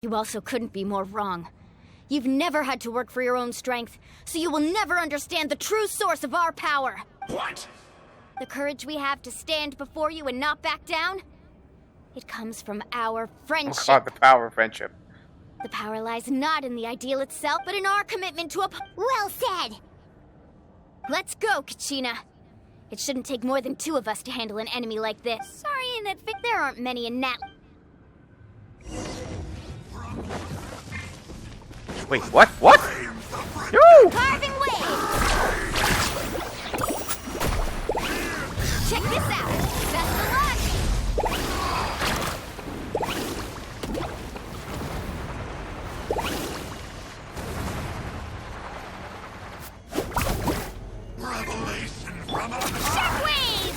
You also couldn't be more wrong. You've never had to work for your own strength, so you will never understand the true source of our power. What? The courage we have to stand before you and not back down? It comes from our friendship. Oh God, the power of friendship. The power lies not in the ideal itself, but in our commitment to Well said! Let's go, Kachina. It shouldn't take more than 2 of us to handle an enemy like this. Sorry in advance, there aren't many in Natlan. Wait, what? What? No! Carving wave! Check this out! Best of luck! Revelation from on high! Shockwave!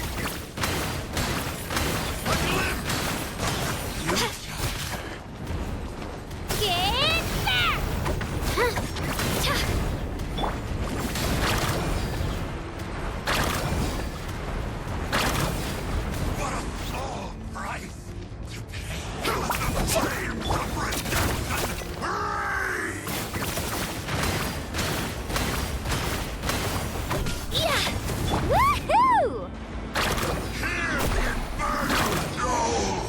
Get back! What a small price to pay! The flames of redemption! Hooray! Yeah! Woohoo! Hear the inferno roll!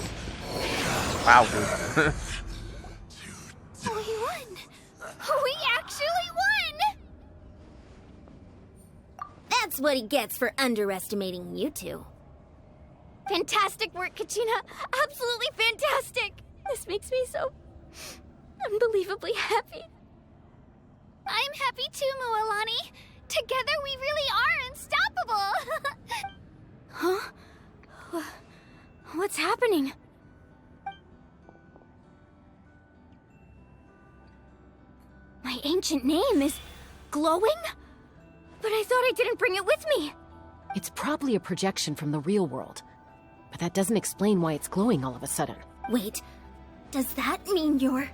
Wow, dude. We won! We actually won! That's what he gets for underestimating you two. Fantastic work, Kachina! Absolutely fantastic! This makes me so unbelievably happy. I'm happy too, Mualani. Together we really are unstoppable! Huh? What's happening? My ancient name is glowing? But I thought I didn't bring it with me. It's probably a projection from the real world. But that doesn't explain why it's glowing all of a sudden. Wait, does that mean you're...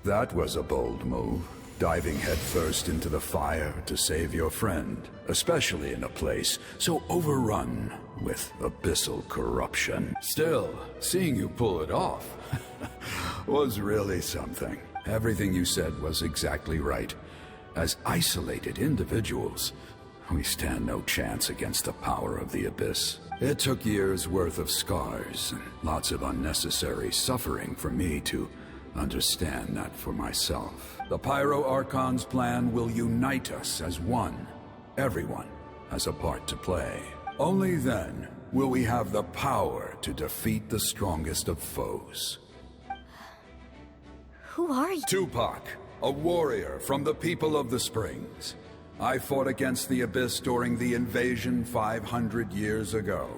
That was a bold move, diving headfirst into the fire to save your friend, especially in a place so overrun with abyssal corruption. Still, seeing you pull it off was really something. Everything you said was exactly right. As isolated individuals, we stand no chance against the power of the Abyss. It took years' worth of scars and lots of unnecessary suffering for me to understand that for myself. The Pyro Archon's plan will unite us as one. Everyone has a part to play. Only then will we have the power to defeat the strongest of foes. Who are you? Tupac, a warrior from the people of the Springs. I fought against the Abyss during the invasion 500 years ago.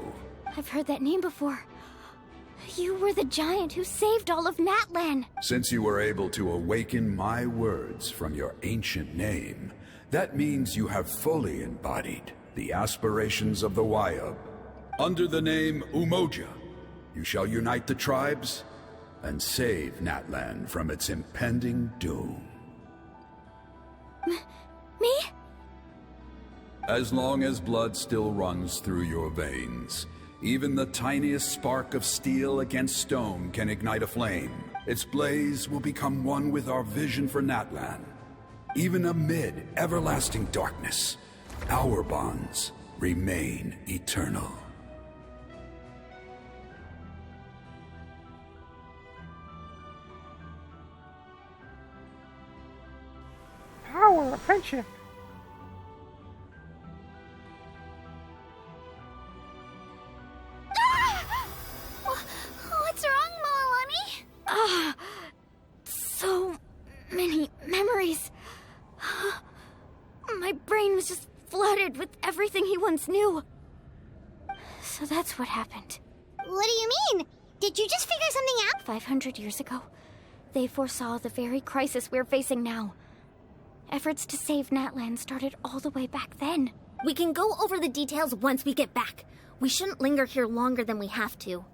I've heard that name before. You were the giant who saved all of Natlan. Since you were able to awaken my words from your ancient name, that means you have fully embodied the aspirations of the Wayub. Under the name Umoja, you shall unite the tribes and save Natlan from its impending doom. Me? As long as blood still runs through your veins, even the tiniest spark of steel against stone can ignite a flame. Its blaze will become one with our vision for Natlan. Even amid everlasting darkness, our bonds remain eternal. Power of friendship. What's wrong, Moalani? So many memories. My brain was just flooded with everything he once knew. So that's what happened. What do you mean? Did you just figure something out? 500 years ago, they foresaw the very crisis we're facing now. Efforts to save Natlan started all the way back then. We can go over the details once we get back. We shouldn't linger here longer than we have to.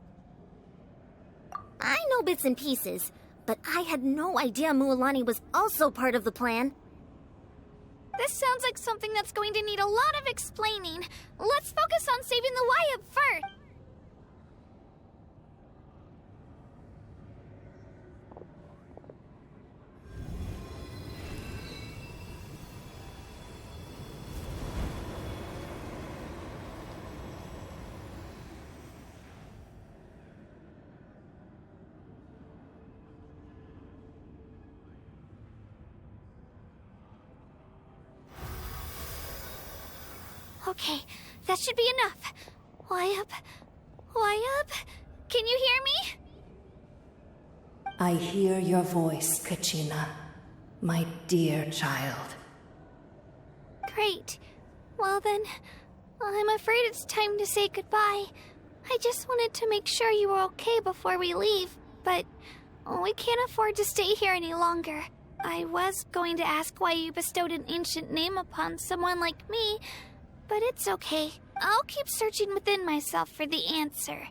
I know bits and pieces, but I had no idea Mualani was also part of the plan. This sounds like something that's going to need a lot of explaining. Let's focus on saving the Wyatt first. Okay, that should be enough. Wyatt? Wyatt? Can you hear me? I hear your voice, Kachina, my dear child. Great. Well then, I'm afraid it's time to say goodbye. I just wanted to make sure you were okay before we leave, but we can't afford to stay here any longer. I was going to ask why you bestowed an ancient name upon someone like me, but it's okay. I'll keep searching within myself for the answer.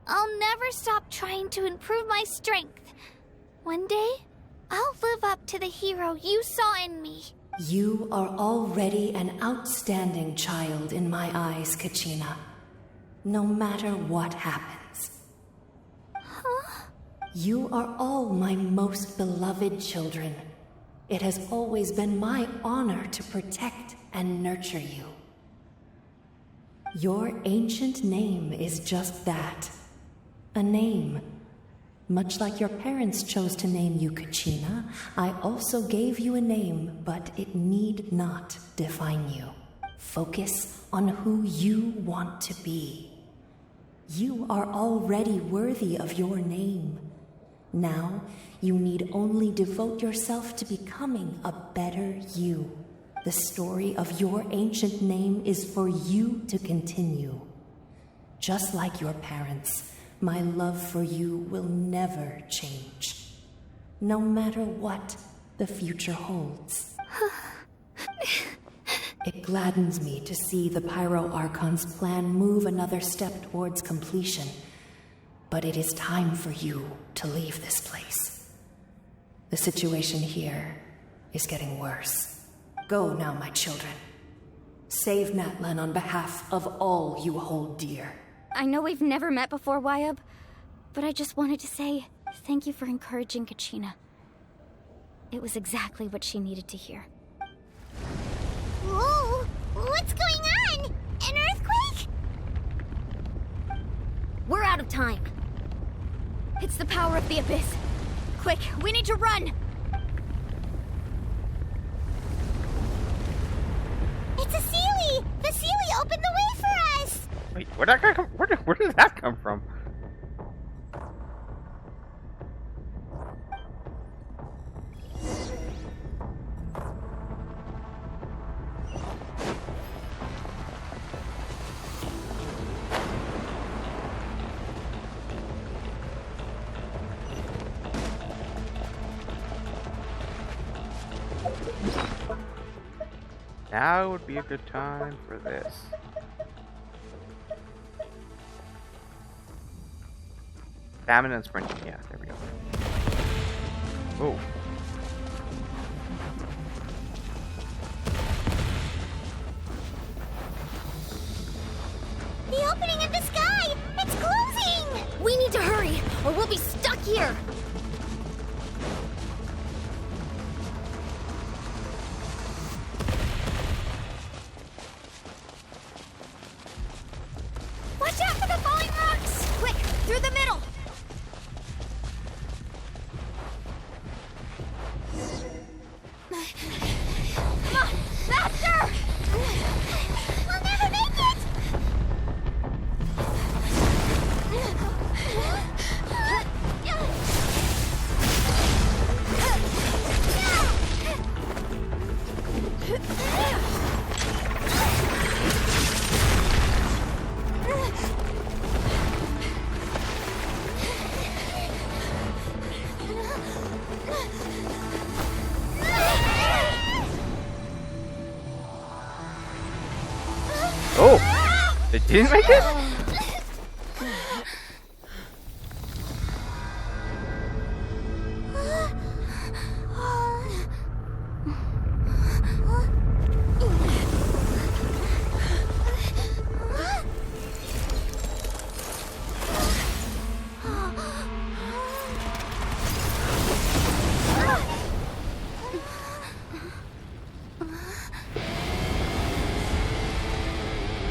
I'll never stop trying to improve my strength. One day, I'll live up to the hero you saw in me. You are already an outstanding child in my eyes, Kachina. No matter what happens. Huh? You are all my most beloved children. It has always been my honor to protect and nurture you. Your ancient name is just that. A name. Much like your parents chose to name you Kachina, I also gave you a name, but it need not define you. Focus on who you want to be. You are already worthy of your name. Now, you need only devote yourself to becoming a better you. The story of your ancient name is for you to continue. Just like your parents, my love for you will never change. No matter what the future holds. It gladdens me to see the Pyro Archon's plan move another step towards completion. But it is time for you to leave this place. The situation here is getting worse. Go now, my children. Save Natlan on behalf of all you hold dear. I know we've never met before, Wyatt, but I just wanted to say thank you for encouraging Kachina. It was exactly what she needed to hear. Whoa! What's going on? An earthquake? We're out of time. It's the power of the Abyss. Quick, we need to run! It's a Sealy! The Sealy opened the way for us! Wait, where did that come from? Now would be a good time for this. Stamina and sprinting, yeah, there we go. Oh. The opening of the sky! It's closing! We need to hurry, or we'll be stuck here! Watch out for the falling rocks! Quick, through the middle! Come on, faster! We'll never make it! Oh! It didn't make it?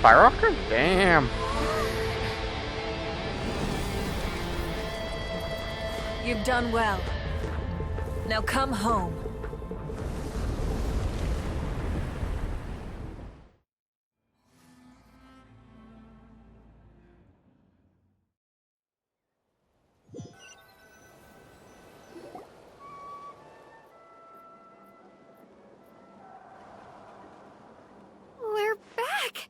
Pyrocker? Damn. You've done well. Now come home. We're back!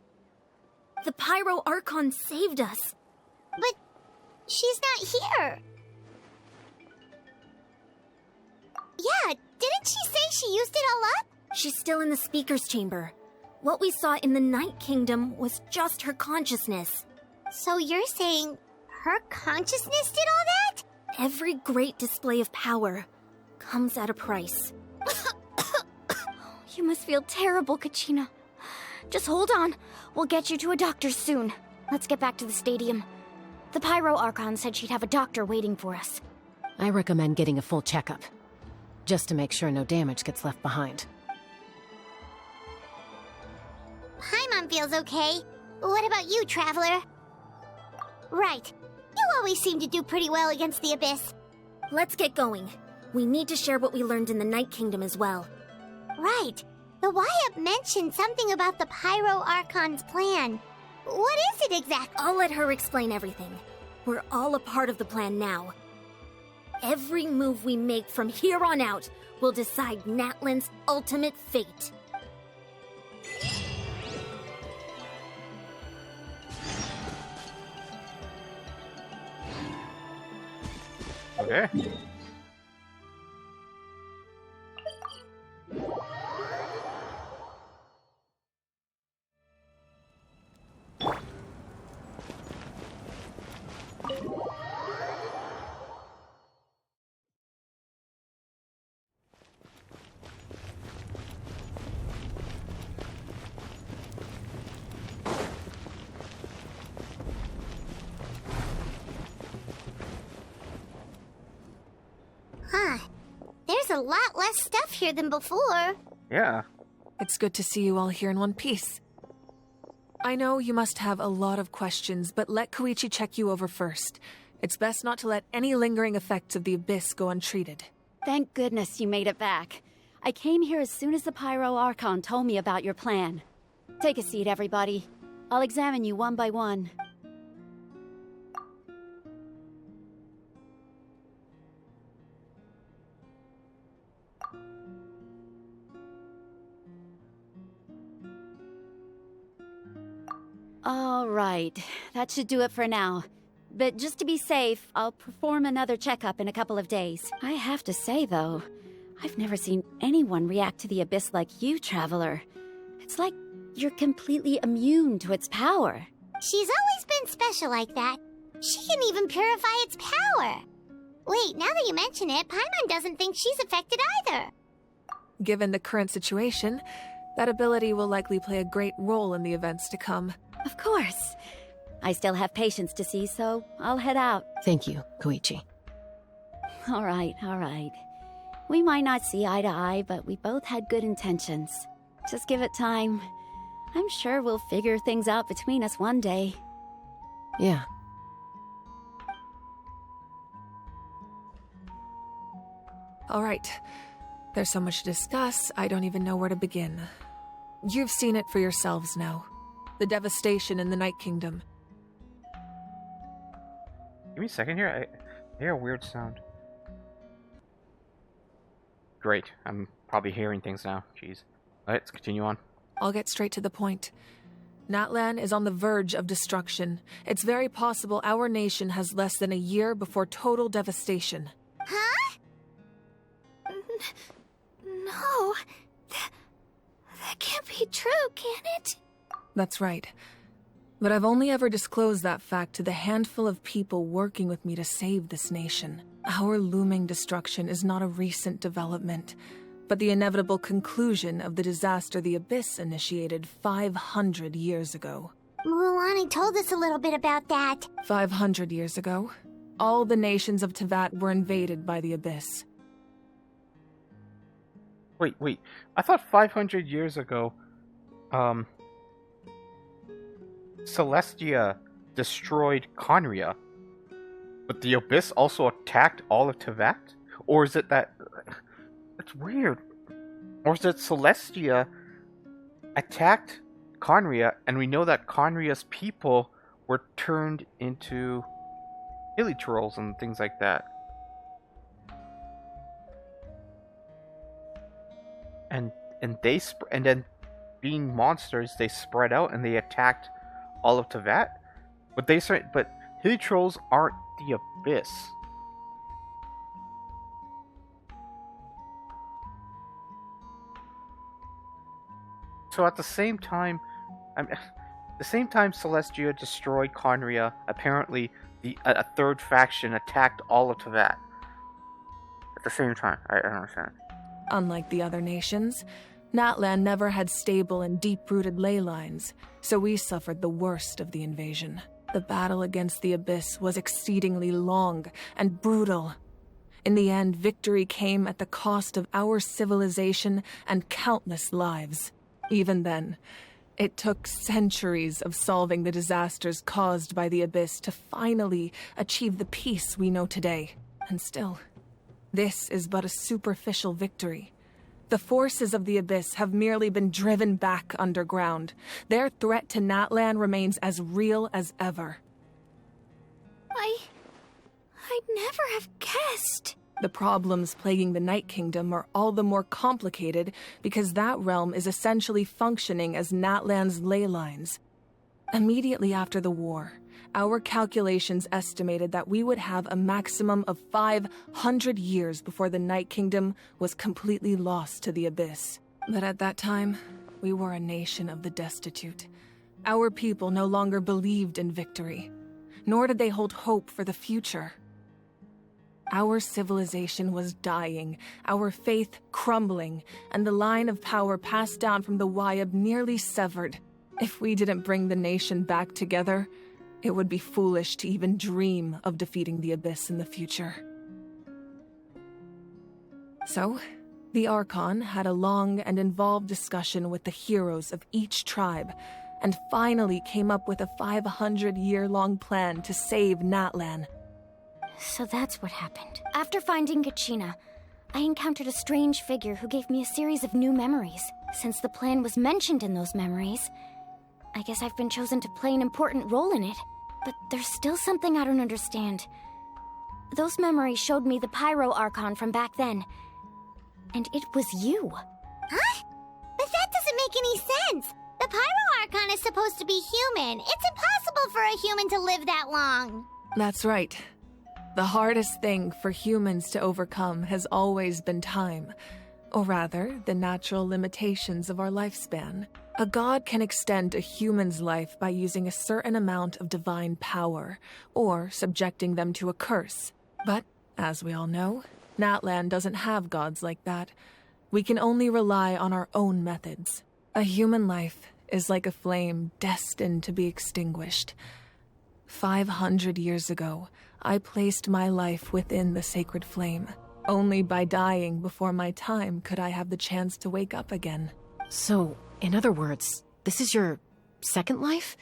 The Pyro Archon saved us. But she's not here. Yeah, didn't she say she used it all up? She's still in the speaker's chamber. What we saw in the Night Kingdom was just her consciousness. So you're saying her consciousness did all that? Every great display of power comes at a price. You must feel terrible, Kachina. Just hold on. We'll get you to a doctor soon. Let's get back to the stadium. The Pyro Archon said she'd have a doctor waiting for us. I recommend getting a full checkup, just to make sure no damage gets left behind. Paimon feels okay. What about you, Traveler? Right. You always seem to do pretty well against the Abyss. Let's get going. We need to share what we learned in the Night Kingdom as well. Right. The Wyatt mentioned something about the Pyro Archon's plan. What is it exactly? I'll let her explain everything. We're all a part of the plan now. Every move we make from here on out will decide Natlan's ultimate fate. Okay. Huh. There's a lot less stuff here than before. Yeah. It's good to see you all here in one piece. I know you must have a lot of questions, but let Koichi check you over first. It's best not to let any lingering effects of the Abyss go untreated. Thank goodness you made it back. I came here as soon as the Pyro Archon told me about your plan. Take a seat, everybody. I'll examine you one by one. All right, that should do it for now. But just to be safe, I'll perform another checkup in a couple of days. I have to say, though, I've never seen anyone react to the Abyss like you, Traveler. It's like you're completely immune to its power. She's always been special like that. She can even purify its power. Wait, now that you mention it, Paimon doesn't think she's affected either. Given the current situation, that ability will likely play a great role in the events to come. Of course. I still have patients to see, so I'll head out. Thank you, Koichi. All right, all right. We might not see eye to eye, but we both had good intentions. Just give it time. I'm sure we'll figure things out between us one day. Yeah. All right. There's so much to discuss, I don't even know where to begin. You've seen it for yourselves now. The devastation in the Night Kingdom. Give me a second here. I hear a weird sound. Great. I'm probably hearing things now. Jeez. Let's continue on. I'll get straight to the point. Natlan is on the verge of destruction. It's very possible our nation has less than a year before total devastation. Huh? No. That can't be true, can it? That's right. But I've only ever disclosed that fact to the handful of people working with me to save this nation. Our looming destruction is not a recent development, but the inevitable conclusion of the disaster the Abyss initiated 500 years ago. Mulan told us a little bit about that. 500 years ago, all the nations of Teyvat were invaded by the Abyss. Wait. I thought 500 years ago, Celestia destroyed Conria, but the Abyss also attacked all of Tevat? Or is it that... It's weird. Or is it Celestia attacked Conria, and we know that Conria's people were turned into hilly trolls and things like that. And then being monsters, they spread out and they attacked all of Tevat. But hilly trolls aren't the Abyss. So at the same time, Celestia destroyed Conria, apparently a third faction attacked all of Tevat. At the same time, I don't understand. Unlike the other nations, Natlan never had stable and deep-rooted ley lines, so we suffered the worst of the invasion. The battle against the Abyss was exceedingly long and brutal. In the end, victory came at the cost of our civilization and countless lives. Even then, it took centuries of solving the disasters caused by the Abyss to finally achieve the peace we know today. And still, this is but a superficial victory. The forces of the Abyss have merely been driven back underground. Their threat to Natlan remains as real as ever. I'd never have guessed. The problems plaguing the Night Kingdom are all the more complicated because that realm is essentially functioning as Natlan's ley lines. Immediately after the war, our calculations estimated that we would have a maximum of 500 years before the Night Kingdom was completely lost to the Abyss. But at that time, we were a nation of the destitute. Our people no longer believed in victory, nor did they hold hope for the future. Our civilization was dying, our faith crumbling, and the line of power passed down from the Wayab nearly severed. If we didn't bring the nation back together, it would be foolish to even dream of defeating the Abyss in the future. So, the Archon had a long and involved discussion with the heroes of each tribe, and finally came up with a 500-year-long plan to save Natlan. So that's what happened. After finding Kachina, I encountered a strange figure who gave me a series of new memories. Since the plan was mentioned in those memories, I guess I've been chosen to play an important role in it. But there's still something I don't understand. Those memories showed me the Pyro Archon from back then. And it was you. Huh? But that doesn't make any sense. The Pyro Archon is supposed to be human. It's impossible for a human to live that long. That's right. The hardest thing for humans to overcome has always been time, or rather, the natural limitations of our lifespan. A god can extend a human's life by using a certain amount of divine power, or subjecting them to a curse. But, as we all know, Natlan doesn't have gods like that. We can only rely on our own methods. A human life is like a flame destined to be extinguished. 500 years ago, I placed my life within the sacred flame. Only by dying before my time could I have the chance to wake up again. So, in other words, this is your second life?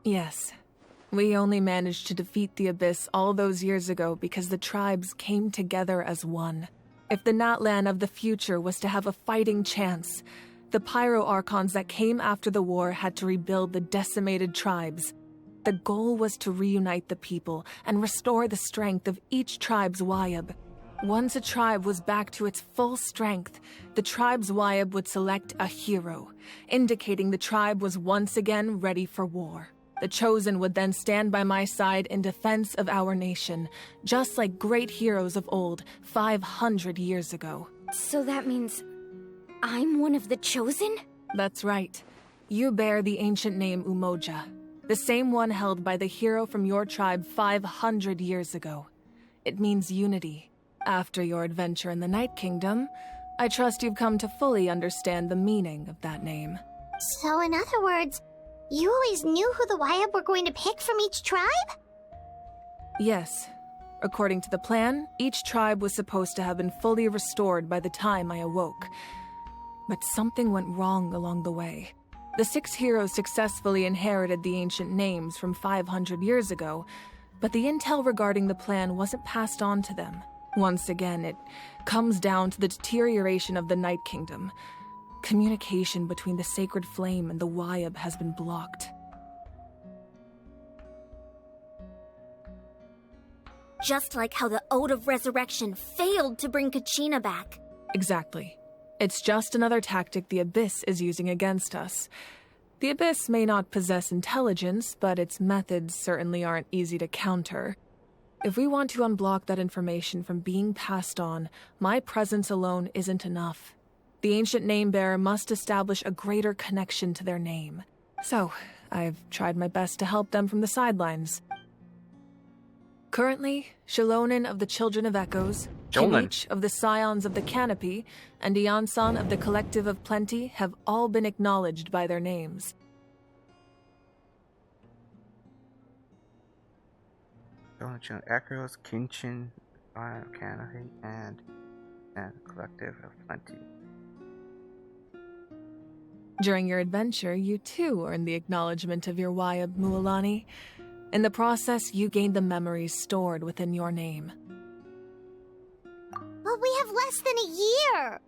Yes. We only managed to defeat the Abyss all those years ago because the tribes came together as one. If the Natlan of the future was to have a fighting chance, the Pyro Archons that came after the war had to rebuild the decimated tribes. The goal was to reunite the people and restore the strength of each tribe's Wayab. Once a tribe was back to its full strength, the tribe's Wayab would select a hero, indicating the tribe was once again ready for war. The Chosen would then stand by my side in defense of our nation, just like great heroes of old 500 years ago. So that means I'm one of the Chosen? That's right. You bear the ancient name Umoja, the same one held by the hero from your tribe 500 years ago. It means unity. After your adventure in the Night Kingdom, I trust you've come to fully understand the meaning of that name. So in other words, you always knew who the Wayab were going to pick from each tribe? Yes. According to the plan, each tribe was supposed to have been fully restored by the time I awoke. But something went wrong along the way. The 6 heroes successfully inherited the ancient names from 500 years ago, but the intel regarding the plan wasn't passed on to them. Once again, it comes down to the deterioration of the Night Kingdom. Communication between the Sacred Flame and the Wyab has been blocked. Just like how the Ode of Resurrection failed to bring Kachina back. Exactly. It's just another tactic the Abyss is using against us. The Abyss may not possess intelligence, but its methods certainly aren't easy to counter. If we want to unblock that information from being passed on, my presence alone isn't enough. The ancient name-bearer must establish a greater connection to their name. So, I've tried my best to help them from the sidelines. Currently, Shilonin of the Children of Echoes, Kinich of the Scions of the Canopy, and Iansan of the Collective of Plenty have all been acknowledged by their names. Echoes, Genshin, Canopy, and Collective of Plenty. During your adventure, you too earned the acknowledgement of your Wyab, Mualani. In the process, you gained the memories stored within your name. But we have less than a year!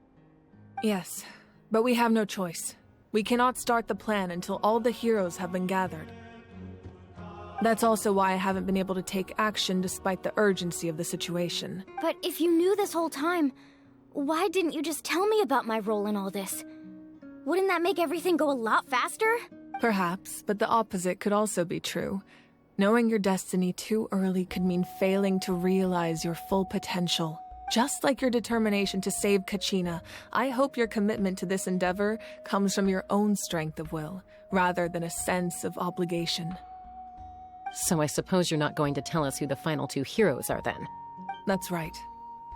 Yes, but we have no choice. We cannot start the plan until all the heroes have been gathered. That's also why I haven't been able to take action despite the urgency of the situation. But if you knew this whole time, why didn't you just tell me about my role in all this? Wouldn't that make everything go a lot faster? Perhaps, but the opposite could also be true. Knowing your destiny too early could mean failing to realize your full potential. Just like your determination to save Kachina, I hope your commitment to this endeavor comes from your own strength of will, rather than a sense of obligation. So I suppose you're not going to tell us who the final 2 heroes are then? That's right.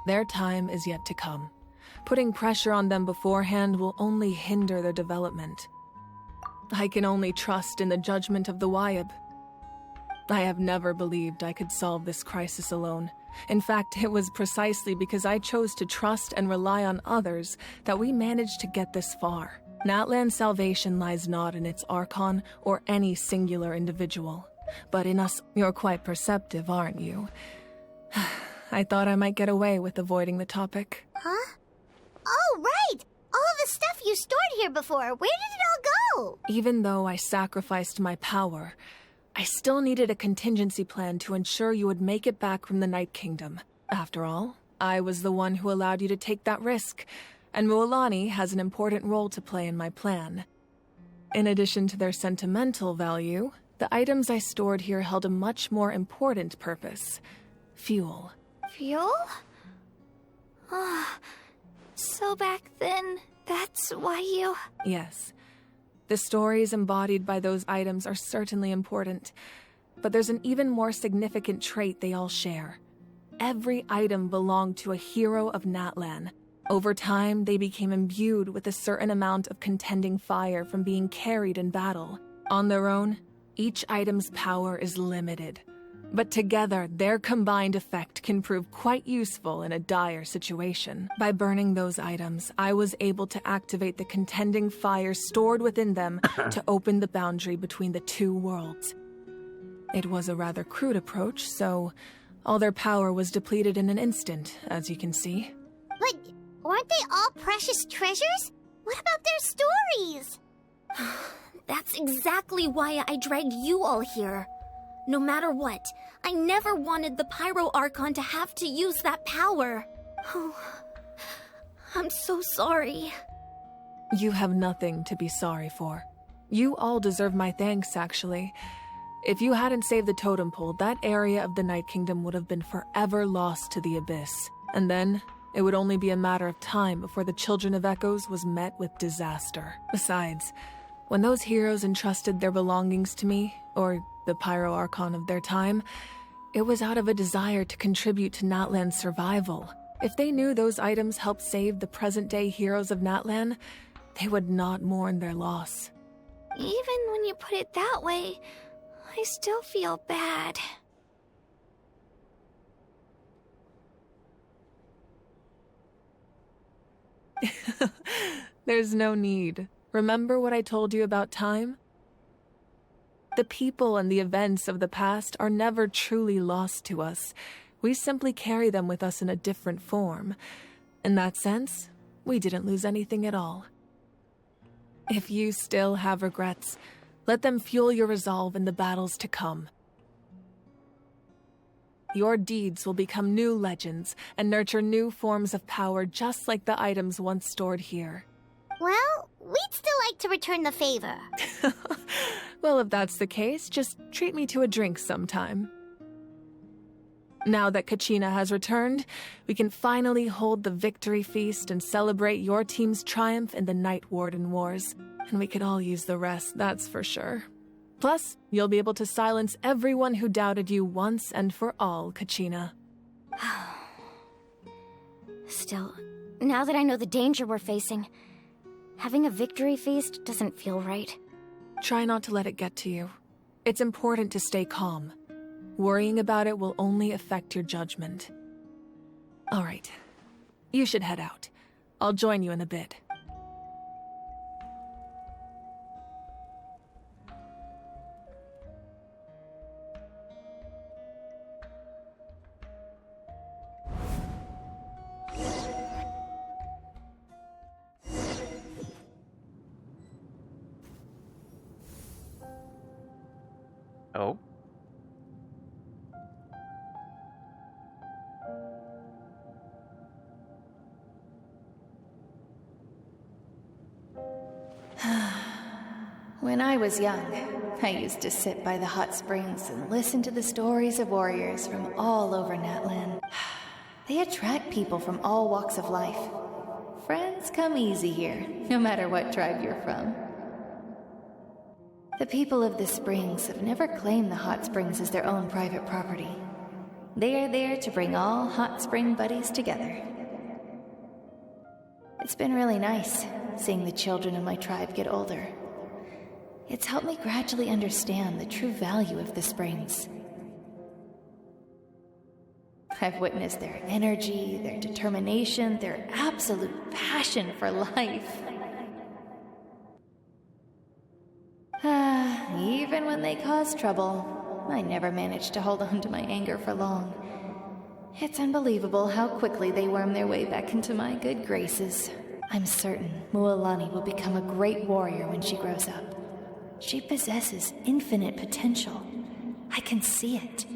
Their time is yet to come. Putting pressure on them beforehand will only hinder their development. I can only trust in the judgment of the Wyab. I have never believed I could solve this crisis alone. In fact, it was precisely because I chose to trust and rely on others that we managed to get this far. Natlan's salvation lies not in its Archon or any singular individual, but in us. You're quite perceptive, aren't you? I thought I might get away with avoiding the topic. Huh? Oh, right! All of the stuff you stored here before, where did it all go? Even though I sacrificed my power, I still needed a contingency plan to ensure you would make it back from the Night Kingdom. After all, I was the one who allowed you to take that risk, and Mualani has an important role to play in my plan. In addition to their sentimental value, the items I stored here held a much more important purpose. Fuel. Fuel? So back then, that's why you... Yes. The stories embodied by those items are certainly important, but there's an even more significant trait they all share. Every item belonged to a hero of Natlan. Over time, they became imbued with a certain amount of contending fire from being carried in battle. On their own, each item's power is limited, but together, their combined effect can prove quite useful in a dire situation. By burning those items, I was able to activate the contending fire stored within them to open the boundary between the 2 worlds. It was a rather crude approach, so all their power was depleted in an instant, as you can see. But weren't they all precious treasures? What about their stories? That's exactly why I dragged you all here. No matter what, I never wanted the Pyro Archon to have to use that power. Oh, I'm so sorry. You have nothing to be sorry for. You all deserve my thanks, actually. If you hadn't saved the totem pole, that area of the Night Kingdom would have been forever lost to the Abyss. And then, it would only be a matter of time before the Children of Echoes was met with disaster. Besides, when those heroes entrusted their belongings to me, or the Pyro Archon of their time, it was out of a desire to contribute to Natlan's survival. If they knew those items helped save the present-day heroes of Natlan, they would not mourn their loss. Even when you put it that way, I still feel bad. There's no need. remember what I told you about time? The people and the events of the past are never truly lost to us. We simply carry them with us in a different form. In that sense, we didn't lose anything at all. If you still have regrets, let them fuel your resolve in the battles to come. Your deeds will become new legends and nurture new forms of power just like the items once stored here. Well, we'd still like to return the favor. Well, if that's the case, just treat me to a drink sometime. Now that Kachina has returned, we can finally hold the victory feast and celebrate your team's triumph in the Night Warden Wars. And we could all use the rest, that's for sure. Plus, you'll be able to silence everyone who doubted you once and for all, Kachina. Still, now that I know the danger we're facing, having a victory feast doesn't feel right. Try not to let it get to you. It's important to stay calm. Worrying about it will only affect your judgment. All right. You should head out. I'll join you in a bit. Oh? When I was young, I used to sit by the hot springs and listen to the stories of warriors from all over Natlan. They attract people from all walks of life. Friends come easy here, no matter what tribe you're from. The people of the springs have never claimed the hot springs as their own private property. They are there to bring all hot spring buddies together. It's been really nice seeing the children of my tribe get older. It's helped me gradually understand the true value of the springs. I've witnessed their energy, their determination, their absolute passion for life. Even when they cause trouble, I never managed to hold on to my anger for long. It's unbelievable how quickly they worm their way back into my good graces. I'm certain Mualani will become a great warrior when she grows up. She possesses infinite potential. I can see it.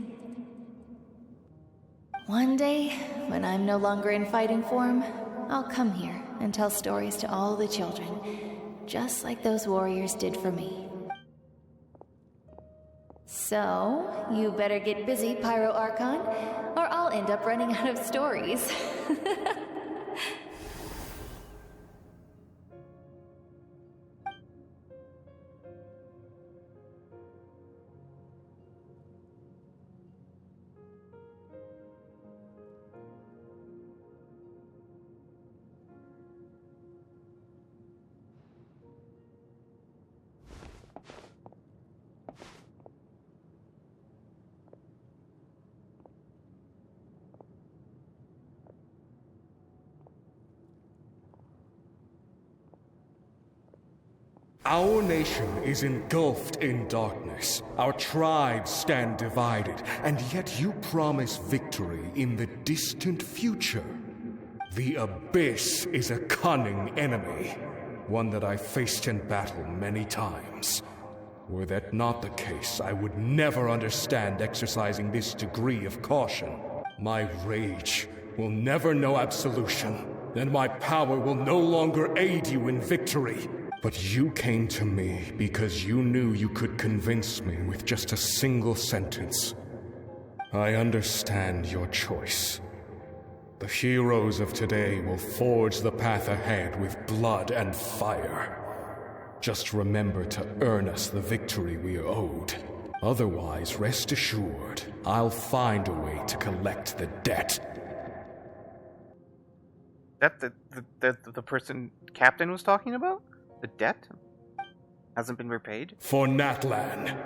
One day, when I'm no longer in fighting form, I'll come here and tell stories to all the children, just like those warriors did for me. So, you better get busy, Pyro Archon, or I'll end up running out of stories. Our nation is engulfed in darkness. Our tribes stand divided, and yet you promise victory in the distant future. The Abyss is a cunning enemy, one that I faced in battle many times. Were that not the case, I would never understand exercising this degree of caution. My rage will never know absolution, and my power will no longer aid you in victory. But you came to me because you knew you could convince me with just a single sentence. I understand your choice. The heroes of today will forge the path ahead with blood and fire. Just remember to earn us the victory we are owed. Otherwise, rest assured, I'll find a way to collect the debt. That the person Captain was talking about? The debt hasn't been repaid? For Natlan,